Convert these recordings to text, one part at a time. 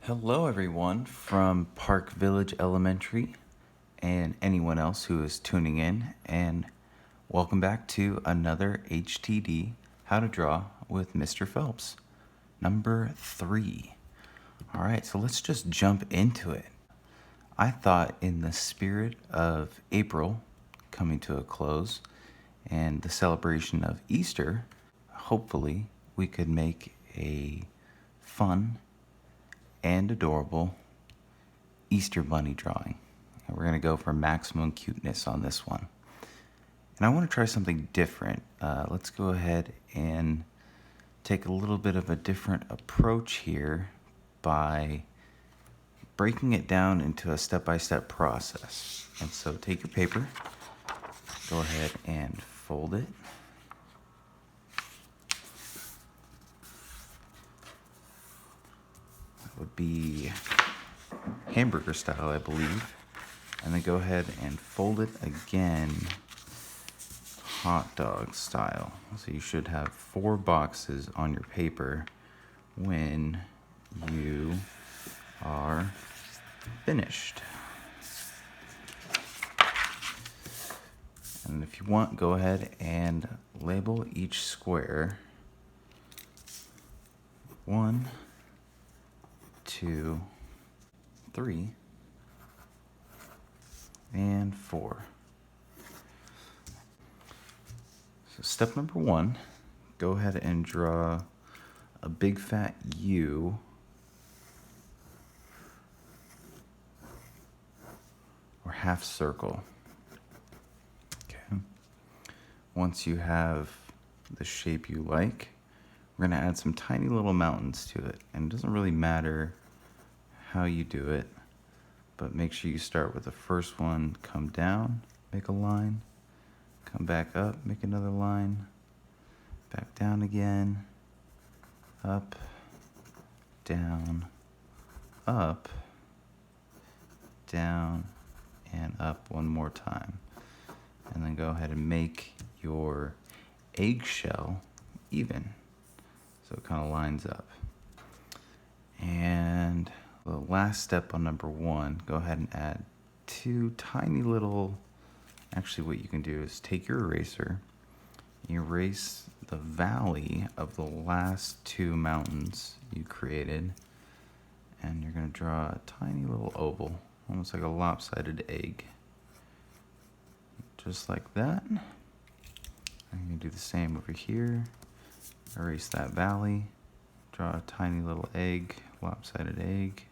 Hello everyone from Park Village Elementary and anyone else who is tuning in, and welcome back to another HTD How to Draw with Mr. Phelps, number 3. Alright, so let's just jump into it. I thought, in the spirit of April coming to a close and the celebration of Easter, hopefully we could make a fun and adorable Easter bunny drawing. And we're going to go for maximum cuteness on this one. And I want to try something different. Let's go ahead and take a little bit of a different approach here by breaking it down into a step-by-step process. And so take your paper, go ahead and fold it. Would be hamburger style, I believe. And then go ahead and fold it again, hot dog style. So you should have 4 boxes on your paper when you are finished. And if you want, go ahead and label each square 1, 2, 3, and 4. So step number 1, go ahead and draw a big fat U or half circle. Okay. Once you have the shape you like, we're going to add some tiny little mountains to it. And it doesn't really matter how you do it, but make sure you start with the first one, come down, make a line, come back up, make another line, back down again, up, down, up, down, and up one more time. And then go ahead and make your eggshell even, so it kind of lines up. And the last step on number 1, go ahead and add 2 tiny little, actually what you can do is take your eraser, erase the valley of the last 2 mountains you created, and you're going to draw a tiny little oval, almost like a lopsided egg. Just like that. I'm going to do the same over here. Erase that valley, draw a tiny little egg, lopsided egg.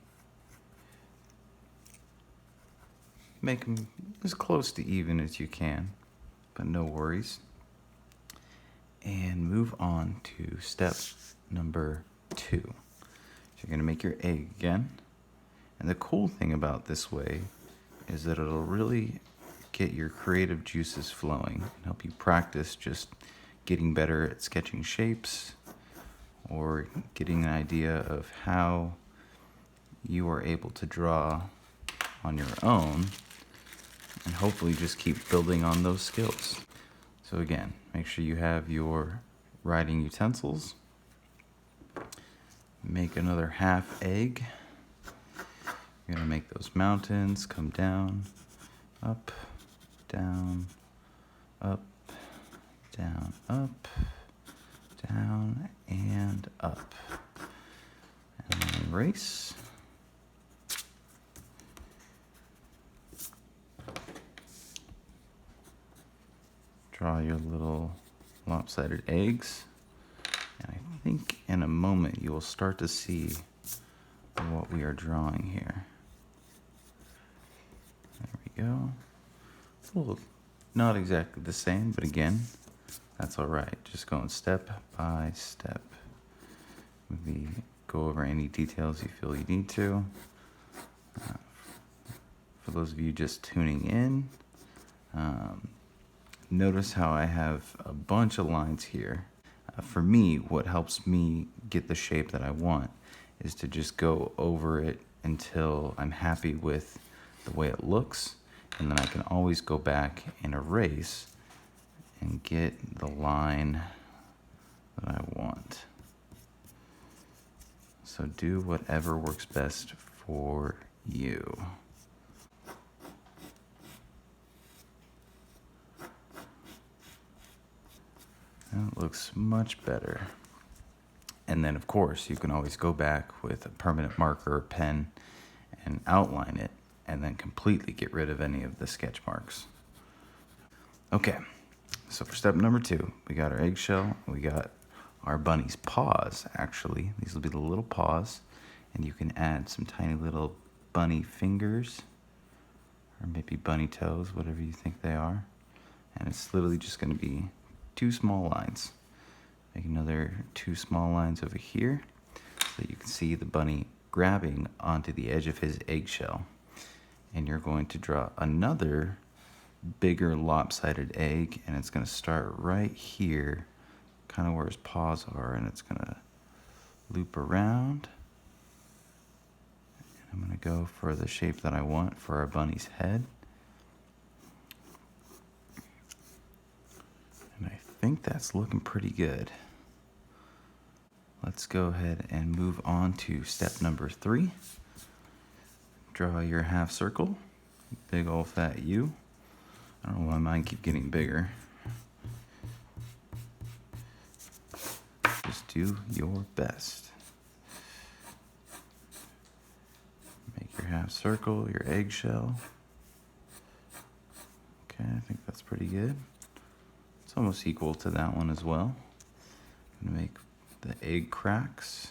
Make them as close to even as you can, but no worries. And move on to step number 2. So you're going to make your egg again. And the cool thing about this way is that it'll really get your creative juices flowing and help you practice just getting better at sketching shapes or getting an idea of how you are able to draw on your own, and hopefully just keep building on those skills. So again, make sure you have your writing utensils. Make another half egg. You're gonna make those mountains come down, up, down, up, down, up, down, and up. And then erase. Draw your little lopsided eggs. And I think in a moment you will start to see what we are drawing here. There we go. It's a little not exactly the same, but again, that's all right. Just going step by step. Maybe go over any details you feel you need to. For those of you just tuning in, notice how I have a bunch of lines here. For me, what helps me get the shape that I want is to just go over it until I'm happy with the way it looks, and then I can always go back and erase and get the line that I want. So do whatever works best for you. That looks much better. And then of course you can always go back with a permanent marker or pen and outline it, and then completely get rid of any of the sketch marks. Okay, so for step number 2, we got our eggshell, we got our bunny's paws. Actually, these will be the little paws, and you can add some tiny little bunny fingers, or maybe bunny toes, whatever you think they are. And it's literally just going to be 2 small lines. Make another 2 small lines over here so that you can see the bunny grabbing onto the edge of his eggshell. And you're going to draw another bigger lopsided egg, and it's going to start right here, kind of where his paws are, and it's going to loop around. And I'm going to go for the shape that I want for our bunny's head. And I think that's looking pretty good. Let's go ahead and move on to step number 3. Draw your half circle, big old fat U. I don't know why mine keep getting bigger. Just do your best. Make your half circle, your eggshell. Okay, I think that's pretty good. It's almost equal to that one as well. I'm gonna make the egg cracks.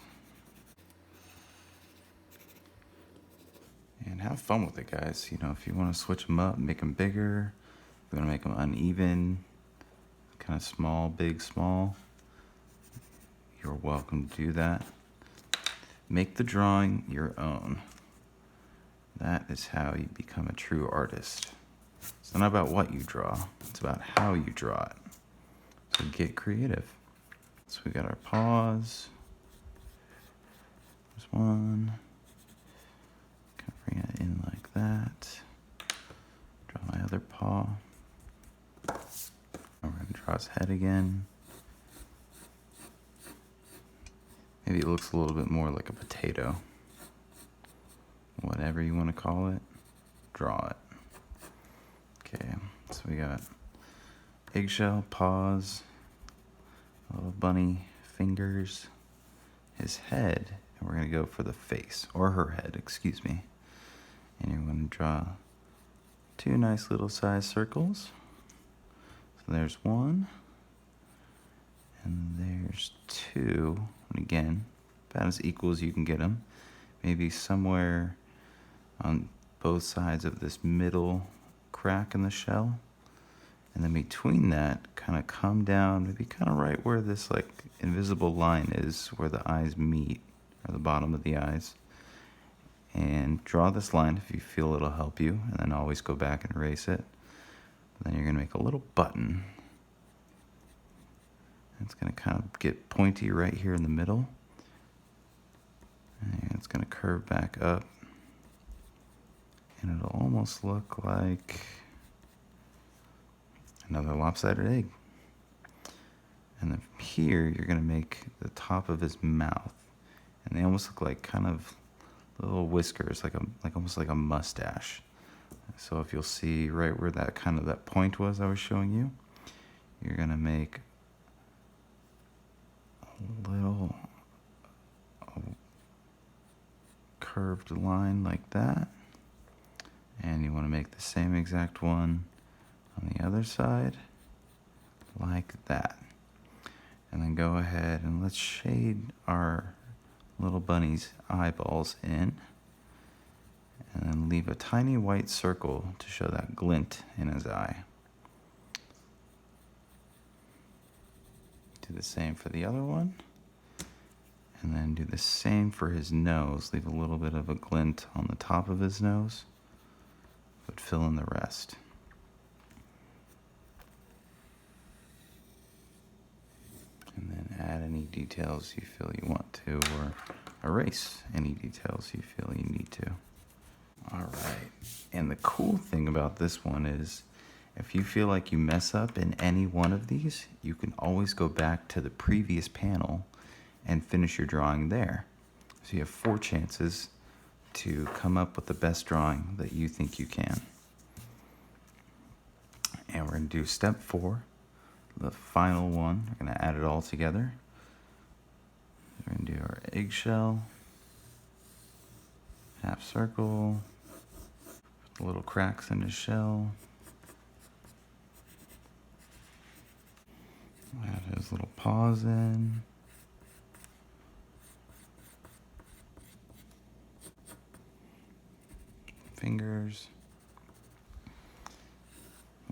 And have fun with it, guys. You know, if you want to switch them up, make them bigger. If you want to make them uneven, kind of small, big, small, you're welcome to do that. Make the drawing your own. That is how you become a true artist. It's not about what you draw, it's about how you draw it. So get creative. So we got our paws. There's one. Kind of bring it in like that. Draw my other paw. We're going to draw his head again. Maybe it looks a little bit more like a potato. Whatever you want to call it, draw it. Okay, so we got eggshell, paws, little bunny fingers, his head, and we're going to go for the face, or her head, excuse me. And you're going to draw 2 nice little size circles. So there's 1, and there's 2, and again, about as equal as you can get them. Maybe somewhere on both sides of this middle crack in the shell. And then between that, kind of come down, maybe kind of right where this like invisible line is, where the eyes meet, or the bottom of the eyes. And draw this line if you feel it'll help you, and then always go back and erase it. Then you're going to make a little button. It's going to kind of get pointy right here in the middle. And it's going to curve back up. And it'll almost look like another lopsided egg. And then here, you're going to make the top of his mouth. And they almost look like kind of little whiskers, like almost like a mustache. So if you'll see right where that kind of that point was I was showing you, you're going to make a little curved line like that. And you want to make the same exact one on the other side, like that. And then go ahead and let's shade our little bunny's eyeballs in. And then leave a tiny white circle to show that glint in his eye. Do the same for the other one. And then do the same for his nose. Leave a little bit of a glint on the top of his nose, but fill in the rest. And then add any details you feel you want to, or erase any details you feel you need to. All right, and the cool thing about this one is if you feel like you mess up in any one of these, you can always go back to the previous panel and finish your drawing there. So you have 4 chances to come up with the best drawing that you think you can. And we're going to do step 4, the final one. We're going to add it all together. We're going to do our eggshell, half circle, little cracks in the shell. Add his little paws in. Fingers.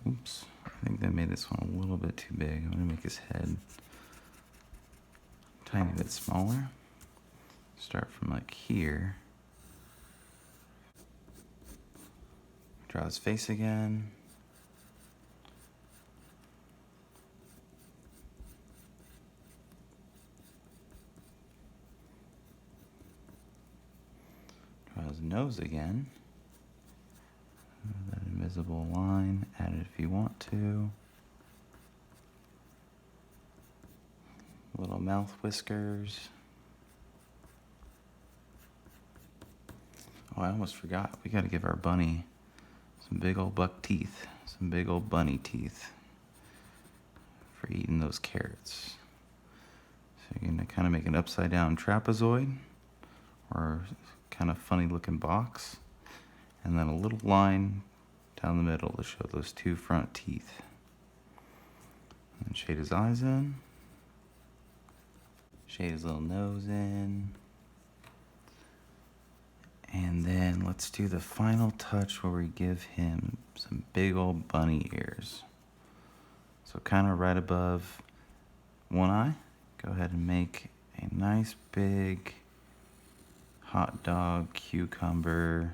Oops, I think they made this one a little bit too big. I'm gonna make his head a tiny bit smaller. Start from like here. Draw his face again. Draw his nose again. That invisible line, add it if you want to. Little mouth whiskers. Oh, I almost forgot. We gotta give our bunny some big old buck teeth. Some big old bunny teeth for eating those carrots. So you're gonna kind of make an upside down trapezoid or kind of funny looking box. And then a little line down the middle to show those 2 front teeth. And shade his eyes in. Shade his little nose in. And then let's do the final touch where we give him some big old bunny ears. So kind of right above one eye, go ahead and make a nice big hot dog, cucumber,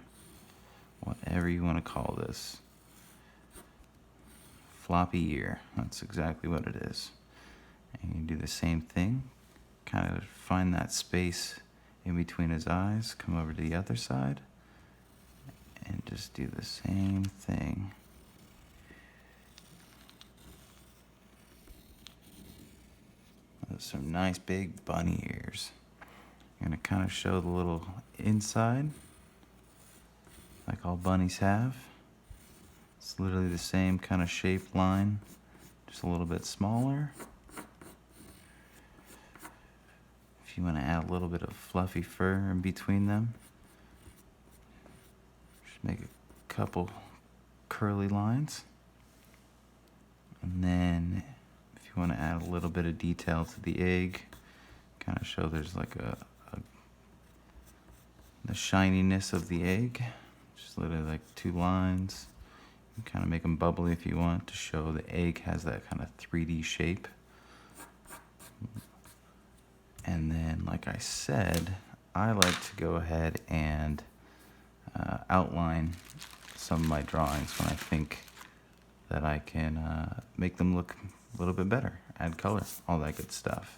whatever you want to call this. Floppy ear, that's exactly what it is. And you do the same thing, kind of find that space in between his eyes, come over to the other side, and just do the same thing. Those are some nice big bunny ears. You're gonna kind of show the little inside, like all bunnies have. It's literally the same kind of shape line, just a little bit smaller. If you want to add a little bit of fluffy fur in between them, just make a couple curly lines. And then if you want to add a little bit of detail to the egg, kind of show there's like the shininess of the egg, just literally like 2 lines. You can kind of make them bubbly if you want to show the egg has that kind of 3D shape. And then, like I said, I like to go ahead and outline some of my drawings when I think that I can make them look a little bit better, add color, all that good stuff.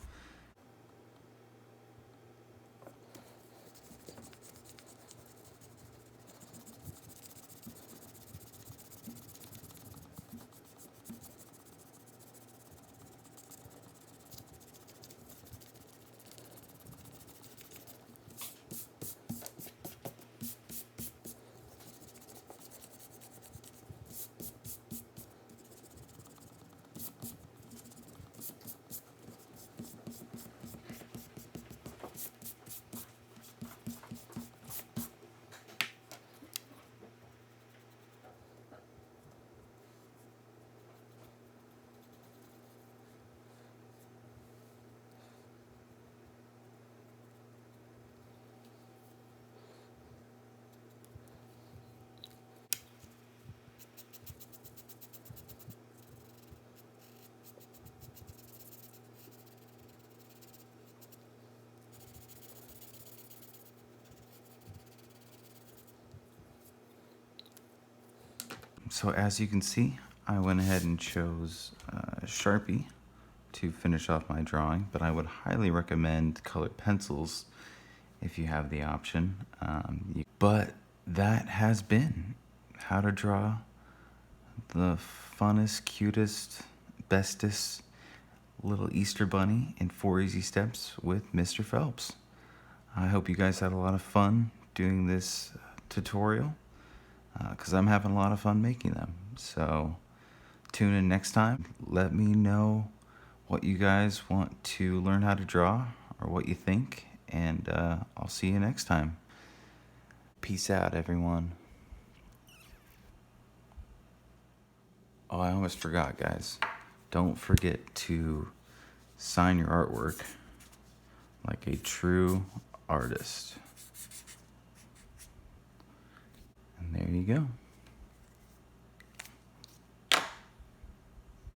So as you can see, I went ahead and chose Sharpie to finish off my drawing, but I would highly recommend colored pencils if you have the option. But that has been how to draw the funnest, cutest, bestest little Easter bunny in 4 easy steps with Mr. Phelps. I hope you guys had a lot of fun doing this tutorial, because I'm having a lot of fun making them. So tune in next time. Let me know what you guys want to learn how to draw or what you think, and I'll see you next time. Peace out, everyone. Oh, I almost forgot, guys. Don't forget to sign your artwork like a true artist. And there you go.